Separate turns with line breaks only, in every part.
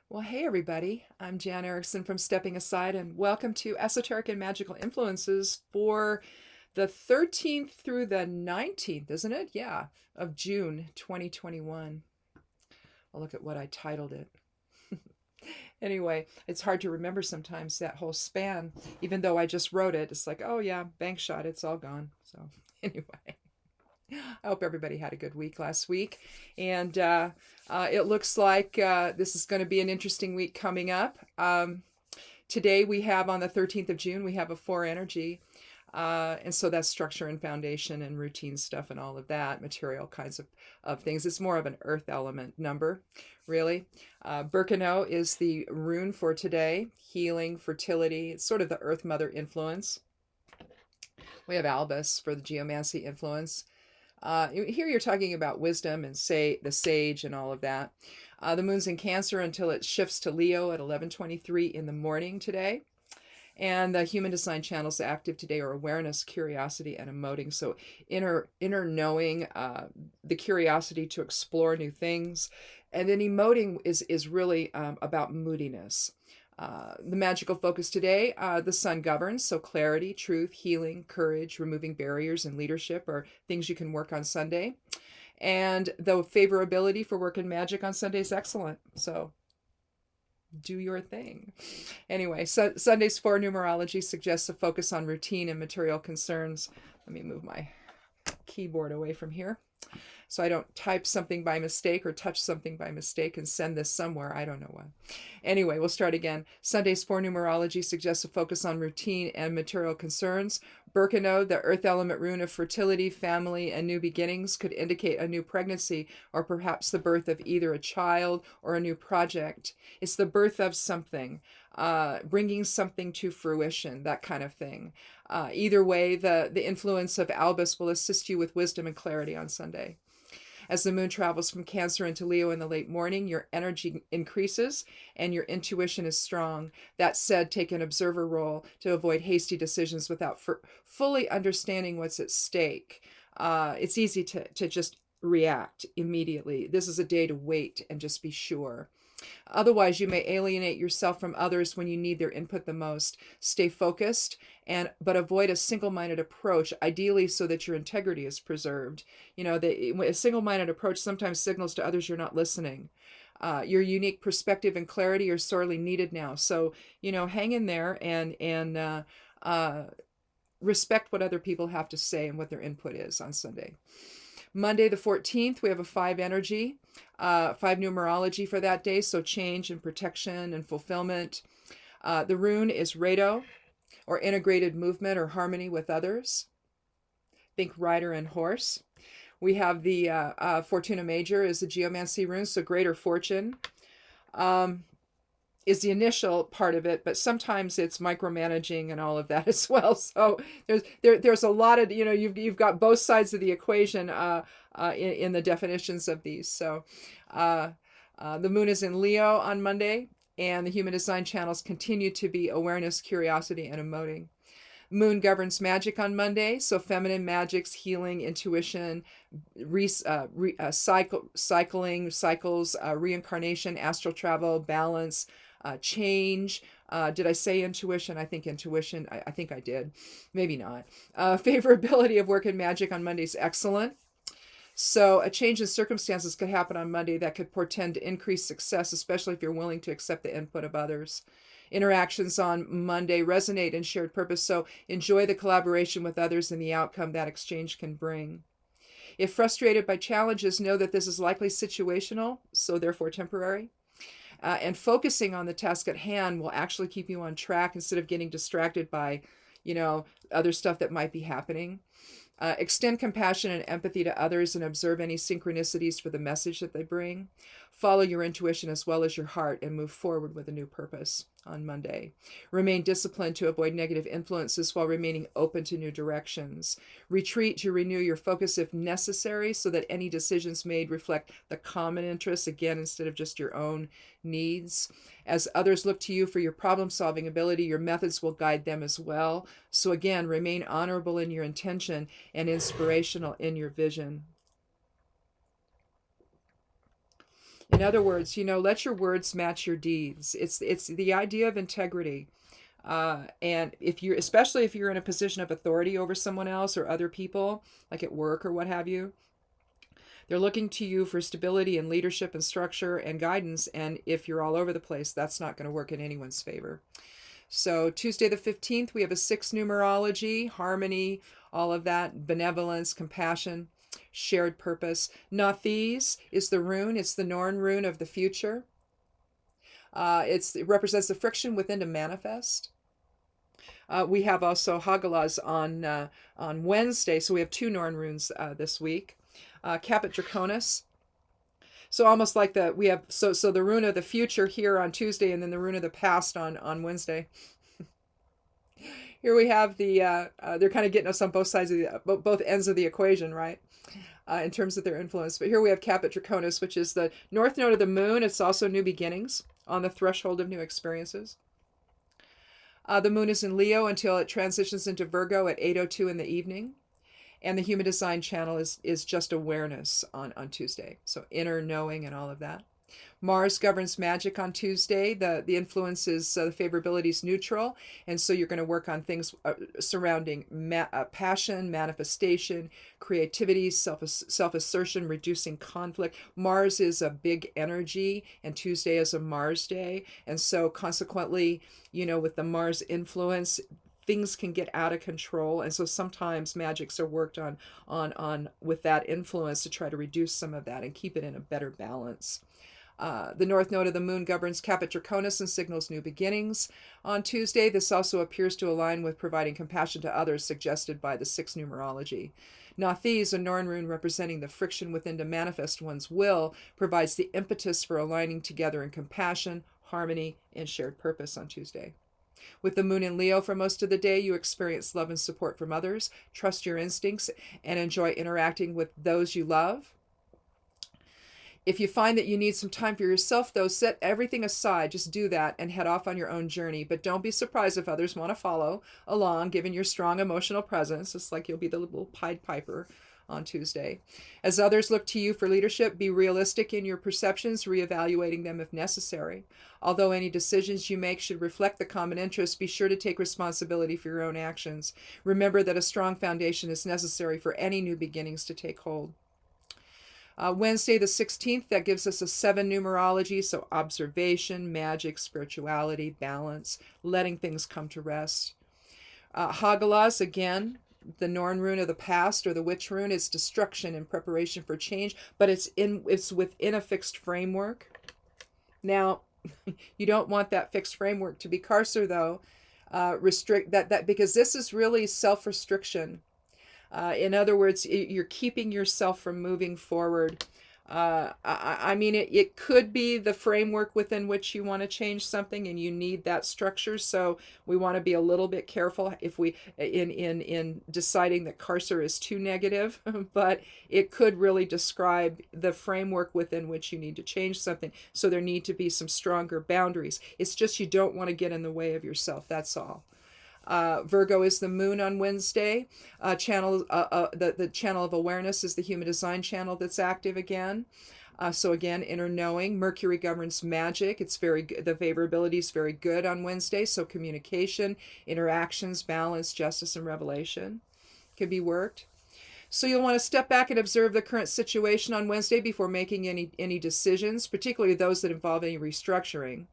Well, hey everybody. I'm Jan Erickson from Stepping Aside, and welcome to Esoteric and Magical Influences for the 13th through the 19th, isn't it? Yeah, of June 2021. I'll look at what I titled it. Anyway, it's hard to remember sometimes that whole span, even though I just wrote it. It's like, oh yeah, bank shot, it's all gone. So, anyway. I hope everybody had a good week last week. And it looks like this is going to be an interesting week coming up. Today we have on the 13th of June, we have a 4 energy. And so that's structure and foundation and routine stuff and all of that, material kinds of things. It's more of an earth element number, really. Birkenau is the rune for today, healing, fertility. It's sort of the earth mother influence. We have Albus for the geomancy influence. Here you're talking about wisdom and say the sage and all of that. The moon's in Cancer until it shifts to Leo at 11:23 in the morning today. And the human design channels active today are awareness, curiosity, and emoting. So inner knowing, the curiosity to explore new things, and then emoting is really about moodiness. The magical focus today, the sun governs, so clarity, truth, healing, courage, removing barriers, and leadership are things you can work on Sunday. And the favorability for work and magic on Sunday is excellent. So do your thing. Anyway, so Sunday's 4 numerology suggests a focus on routine and material concerns. Let me move my keyboard away from here so I don't type something by mistake or touch something by mistake and send this somewhere. I don't know what. Anyway, we'll start again. Sunday's 4 numerology suggests a focus on routine and material concerns. Birkenau, the earth element rune of fertility, family, and new beginnings, could indicate a new pregnancy or perhaps the birth of either a child or a new project. It's the birth of something, bringing something to fruition, that kind of thing. Either way, the influence of Albus will assist you with wisdom and clarity on Sunday. As the moon travels from Cancer into Leo in the late morning, your energy increases and your intuition is strong. That said, take an observer role to avoid hasty decisions without fully understanding what's at stake. It's easy to just react immediately. This is a day to wait and just be sure. Otherwise, you may alienate yourself from others when you need their input the most. Stay focused but avoid a single-minded approach, ideally so that your integrity is preserved. A single-minded approach sometimes signals to others you're not listening. Your unique perspective and clarity are sorely needed now. So, hang in there and respect what other people have to say and what their input is on Sunday. Monday the 14th, we have a 5 energy, 5 numerology for that day, so change and protection and fulfillment. The rune is Rado, or integrated movement or harmony with others. Think rider and horse. We have the Fortuna Major is the geomancy rune, so greater fortune. Is the initial part of it, but sometimes it's micromanaging and all of that as well. So there's a lot of, you've got both sides of the equation in the definitions of these. So the moon is in Leo on Monday, and the human design channels continue to be awareness, curiosity, and emoting. Moon governs magic on Monday, so feminine magics, healing, intuition, cycling, cycles, reincarnation, astral travel, balance, change. Did I say intuition? I think intuition. I think I did. Maybe not. Favorability of work and magic on Monday is excellent. So a change in circumstances could happen on Monday that could portend increased success, especially if you're willing to accept the input of others. Interactions on Monday resonate in shared purpose, so enjoy the collaboration with others and the outcome that exchange can bring. If frustrated by challenges, know that this is likely situational, so therefore temporary. And focusing on the task at hand will actually keep you on track instead of getting distracted by, other stuff that might be happening. Extend compassion and empathy to others and observe any synchronicities for the message that they bring. Follow your intuition as well as your heart and move forward with a new purpose on Monday. Remain disciplined to avoid negative influences while remaining open to new directions. Retreat to renew your focus if necessary so that any decisions made reflect the common interests, again, instead of just your own needs. As others look to you for your problem-solving ability, your methods will guide them as well. So again, remain honorable in your intention and inspirational in your vision. In other words, let your words match your deeds. It's the idea of integrity. And especially if you're in a position of authority over someone else or other people, like at work or what have you, they're looking to you for stability and leadership and structure and guidance. And if you're all over the place, that's not going to work in anyone's favor. So Tuesday the 15th, we have a 6 numerology, harmony, all of that, benevolence, compassion, shared purpose. Nathis is the rune. It's the Norn rune of the future. It represents the friction within to manifest. We have also Hagalas on Wednesday, so we have 2 Norn runes this week. Caput Draconis. So almost like we have the rune of the future here on Tuesday, and then the rune of the past on Wednesday. Here we have they're kind of getting us on both sides of both ends of the equation, right? In terms of their influence. But here we have Caput Draconis, which is the north node of the moon. It's also new beginnings, on the threshold of new experiences. The moon is in Leo until it transitions into Virgo at 8:02 in the evening. And the human design channel is just awareness on Tuesday. So inner knowing and all of that. Mars governs magic on Tuesday. The influence is the favorability is neutral. And so you're going to work on things surrounding passion, manifestation, creativity, self-assertion, reducing conflict. Mars is a big energy, and Tuesday is a Mars day. And so consequently, with the Mars influence, things can get out of control, and so sometimes magics are worked on with that influence to try to reduce some of that and keep it in a better balance. The north node of the moon governs Caput Draconis and signals new beginnings. On Tuesday, this also appears to align with providing compassion to others, suggested by the 6 numerology. Nathis, a Norn rune representing the friction within to manifest one's will, provides the impetus for aligning together in compassion, harmony, and shared purpose on Tuesday. With the moon in Leo for most of the day, you experience love and support from others, trust your instincts, and enjoy interacting with those you love. If you find that you need some time for yourself, though, set everything aside. Just do that and head off on your own journey. But don't be surprised if others want to follow along, given your strong emotional presence. It's like you'll be the little Pied Piper on Tuesday. As others look to you for leadership, be realistic in your perceptions, reevaluating them if necessary. Although any decisions you make should reflect the common interest, be sure to take responsibility for your own actions. Remember that a strong foundation is necessary for any new beginnings to take hold. Wednesday the 16th, that gives us a 7 numerology, so observation, magic, spirituality, balance, letting things come to rest. Hagalas, again, the Norn rune of the past, or the witch rune, is destruction and preparation for change, but it's within a fixed framework. Now, you don't want that fixed framework to be Karser, though. Restrict that because this is really self-restriction. In other words, you're keeping yourself from moving forward. I mean, it could be the framework within which you want to change something, and you need that structure. So we want to be a little bit careful if we in deciding that Karser is too negative, but it could really describe the framework within which you need to change something. So there need to be some stronger boundaries. It's just you don't want to get in the way of yourself. That's all. Virgo is the moon on Wednesday. The channel of awareness is the human design channel that's active again. So again, inner knowing. Mercury governs magic. It's very good. The favorability is very good on Wednesday. So communication, interactions, balance, justice, and revelation can be worked. So you'll want to step back and observe the current situation on Wednesday before making any decisions, particularly those that involve any restructuring.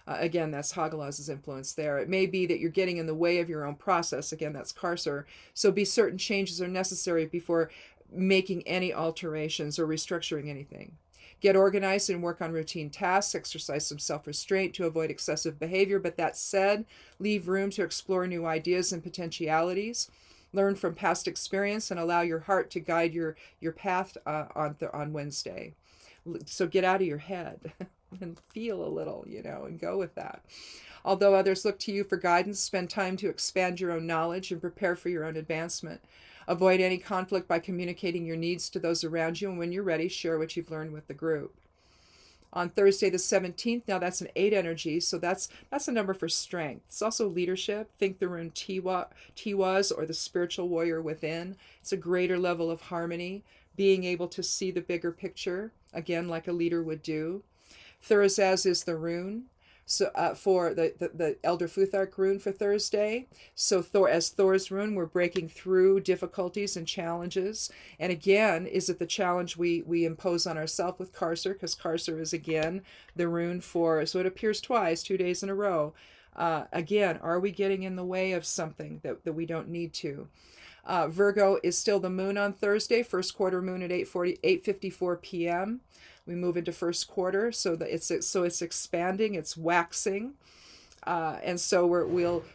Again, that's Hagalas's influence there. It may be that you're getting in the way of your own process. Again, that's Karser. So be certain changes are necessary before making any alterations or restructuring anything. Get organized and work on routine tasks. Exercise some self-restraint to avoid excessive behavior. But that said, leave room to explore new ideas and potentialities. Learn from past experience and allow your heart to guide your path on Wednesday. So get out of your head. And feel a little, and go with that. Although others look to you for guidance, spend time to expand your own knowledge and prepare for your own advancement. Avoid any conflict by communicating your needs to those around you, and when you're ready, share what you've learned with the group. On Thursday the 17th, now that's an 8 energy, so that's a number for strength. It's also leadership. Think the rune Tiwas, or the spiritual warrior within. It's a greater level of harmony, being able to see the bigger picture, again, like a leader would do. Thursaz is the rune. So for the Elder Futhark rune for Thursday. So as Thor's rune, we're breaking through difficulties and challenges. And again, is it the challenge we impose on ourselves with Karser? Because Karser is, again, the rune for, so it appears twice, 2 days in a row. Again, are we getting in the way of something that we don't need to? Virgo is still the moon on Thursday, first quarter moon at 8:54 p.m. We move into first quarter, so that it's expanding, it's waxing, and so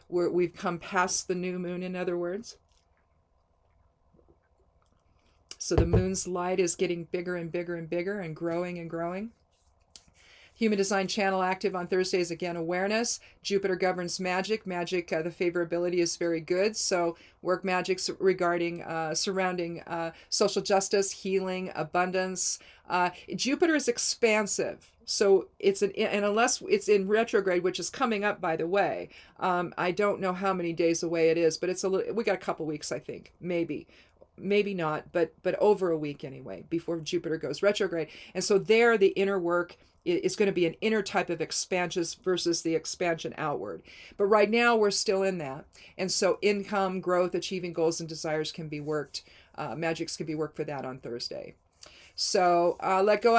we've come past the new moon. In other words, so the moon's light is getting bigger and bigger and bigger, and growing and growing. Human design channel active on Thursday is, again, awareness. Jupiter governs magic. Magic, the favorability is very good. So work magics regarding surrounding social justice, healing, abundance. Jupiter is expansive. So and unless it's in retrograde, which is coming up, by the way, I don't know how many days away it is, but we got a couple weeks, I think, maybe not, but over a week anyway, before Jupiter goes retrograde. And so there, the inner work is going to be an inner type of expansion versus the expansion outward. But right now we're still in that. And so income, growth, achieving goals and desires can be worked. Magics can be worked for that on Thursday. So let go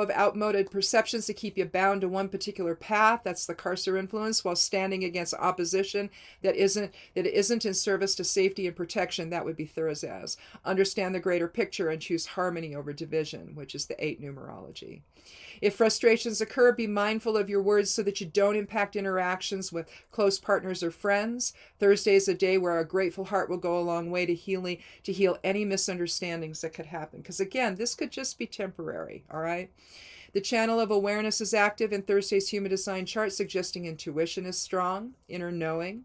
of outmoded perceptions to keep you bound to one particular path. That's the Karser influence, while standing against opposition that isn't in service to safety and protection. That would be Thursaz. Understand the greater picture and choose harmony over division, which is the 8 numerology. If frustrations occur, be mindful of your words so that you don't impact interactions with close partners or friends. Thursday is a day where a grateful heart will go a long way to heal any misunderstandings that could happen. Because again, this could just be temporary, all right? The channel of awareness is active in Thursday's human design chart, suggesting intuition is strong, inner knowing.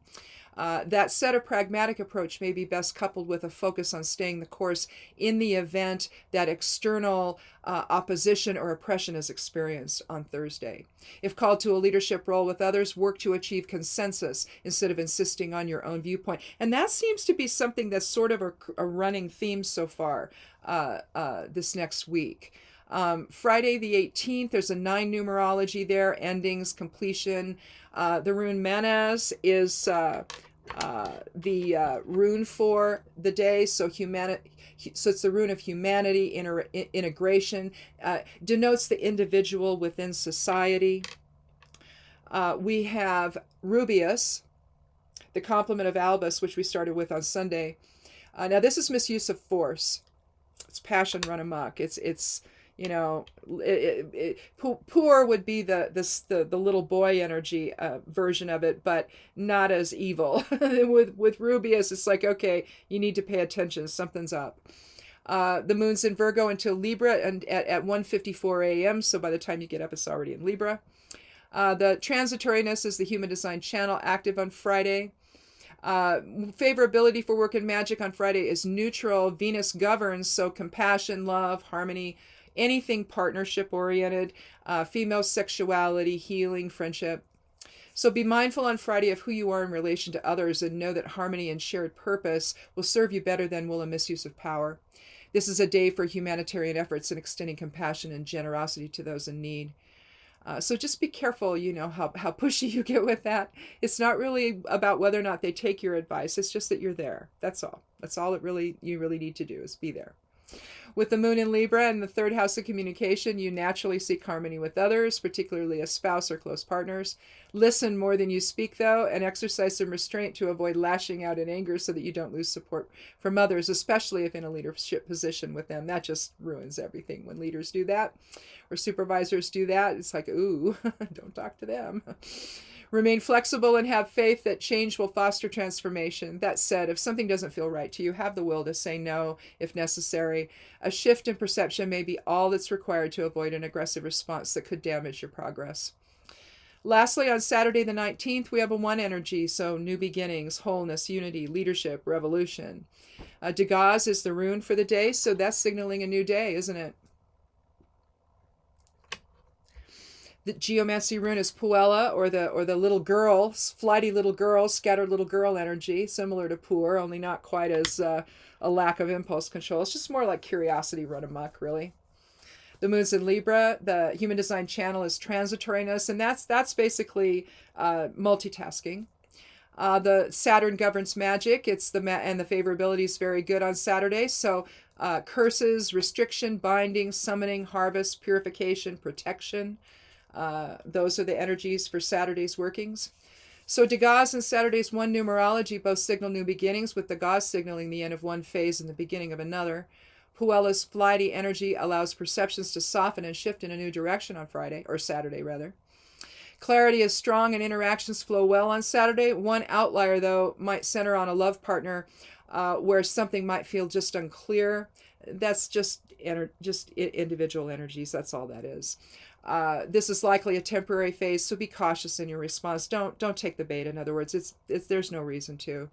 That said, a pragmatic approach may be best coupled with a focus on staying the course in the event that external opposition or oppression is experienced on Thursday. If called to a leadership role with others, work to achieve consensus instead of insisting on your own viewpoint. And that seems to be something that's sort of a running theme so far this next week. Friday the 18th, there's a 9 numerology there, endings, completion. The rune Manaz is the rune for the day, so it's the rune of humanity, integration, denotes the individual within society. We have Rubeus, the complement of Albus, which we started with on Sunday. Now this is misuse of force. It's passion run amok. It's you know, poor would be the little boy energy version of it, but not as evil. with Rubeus, it's like, okay, you need to pay attention. Something's up. The moon's in Virgo until Libra and at 1:54 a.m. So by the time you get up, it's already in Libra. The transitoriness is the human design channel active on Friday. Favorability for work and magic on Friday is neutral. Venus governs, so compassion, love, harmony, anything partnership oriented, female sexuality, healing, friendship. So be mindful on Friday of who you are in relation to others, and know that harmony and shared purpose will serve you better than will a misuse of power. This is a day for humanitarian efforts and extending compassion and generosity to those in need. So just be careful, how pushy you get with that. It's not really about whether or not they take your advice. It's just that you're there. That's all. That's all you really need to do, is be there. With the moon in Libra and the 3rd house of communication, you naturally seek harmony with others, particularly a spouse or close partners. Listen more than you speak, though, and exercise some restraint to avoid lashing out in anger so that you don't lose support from others, especially if in a leadership position with them. That just ruins everything when leaders do that or supervisors do that. It's like, ooh, don't talk to them. Remain flexible and have faith that change will foster transformation. That said, if something doesn't feel right to you, have the will to say no if necessary. A shift in perception may be all that's required to avoid an aggressive response that could damage your progress. Lastly, on Saturday the 19th, we have a 1 energy, so new beginnings, wholeness, unity, leadership, revolution. Dagaz is the rune for the day, so that's signaling a new day, isn't it? The geomancy rune is Puella, or the little girl, flighty little girl, scattered little girl energy, similar to Pur, only not quite as a lack of impulse control. It's just more like curiosity run amok, really. The moon's in Libra. The human design channel is transitoriness, and that's basically multitasking. The Saturn governs magic. And the favorability is very good on Saturday. So curses, restriction, binding, summoning, harvest, purification, protection. Those are the energies for Saturday's workings. So Degas and Saturday's one numerology both signal new beginnings, with Degas signaling the end of one phase and the beginning of another. Puella's flighty energy allows perceptions to soften and shift in a new direction on Friday, or Saturday rather. Clarity is strong and interactions flow well on Saturday. One outlier, though, might center on a love partner where something might feel just unclear. That's just individual energies. That's all that is. This is likely a temporary phase, so be cautious in your response. Don't take the bait. In other words, there's no reason to.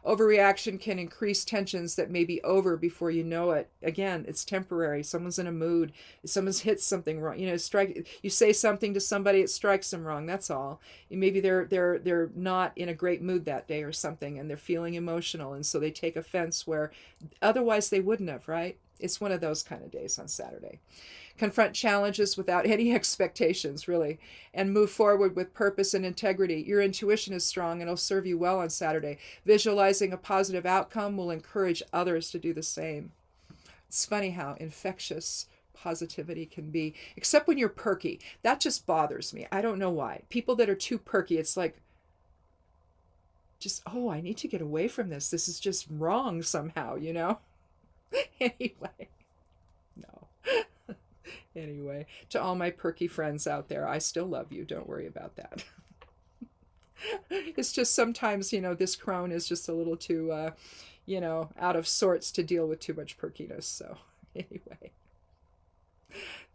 Overreaction can increase tensions that may be over before you know it. Again, it's temporary. Someone's in a mood. Someone's hit something wrong. You say something to somebody, it strikes them wrong. That's all. Maybe they're not in a great mood that day or something, and they're feeling emotional, and so they take offense where otherwise they wouldn't have, right? It's one of those kind of days on Saturday. Confront challenges without any expectations, really, and move forward with purpose and integrity. Your intuition is strong and it'll serve you well on Saturday. Visualizing a positive outcome will encourage others to do the same. It's funny how infectious positivity can be, except when you're perky. That just bothers me. I don't know why. People that are too perky, it's like, I need to get away from this. This is just wrong somehow, Anyway, no. Anyway, to all my perky friends out there, I still love you. Don't worry about that. It's just sometimes, this crone is just a little too, out of sorts to deal with too much perkiness. So anyway,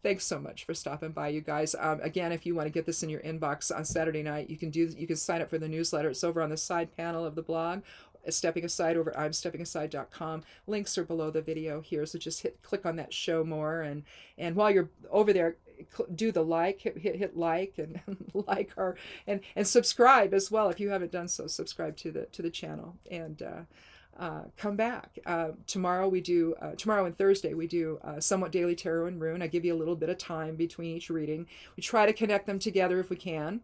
thanks so much for stopping by, you guys. Again, if you want to get this in your inbox on Saturday night, you can sign up for the newsletter. It's over on the side panel of the blog. Stepping Aside over at imsteppingaside.com. Links are below the video here, so just click on that show more, and while you're over there, do the hit like and like our and subscribe as well if you haven't done so. Subscribe to the channel, and come back tomorrow. Tomorrow and Thursday we do somewhat daily tarot and rune. I give you a little bit of time between each reading. We try to connect them together if we can.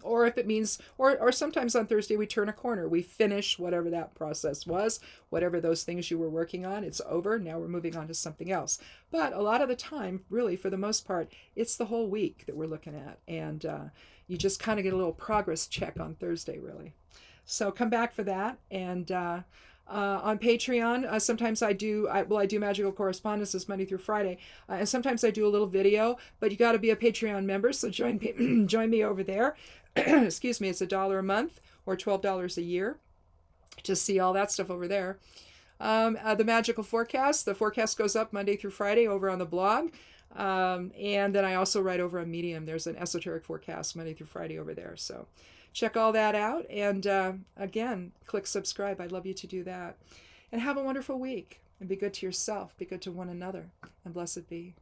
Or if it means, or sometimes on Thursday we turn a corner. We finish whatever that process was, whatever those things you were working on, it's over. Now we're moving on to something else. But a lot of the time, really, for the most part, it's the whole week that we're looking at. And you just kind of get a little progress check on Thursday, really. So come back for that. And on Patreon, sometimes I do Magical Correspondences Monday through Friday, and sometimes I do a little video, but you got to be a Patreon member, so join me over there. Excuse me, it's $1 a month or $12 a year to see all that stuff over there. The Magical Forecast, the forecast goes up Monday through Friday over on the blog, and then I also write over on Medium. There's an Esoteric Forecast Monday through Friday over there, so check all that out, and again, click subscribe. I'd love you to do that. And have a wonderful week, and be good to yourself, be good to one another, and blessed be.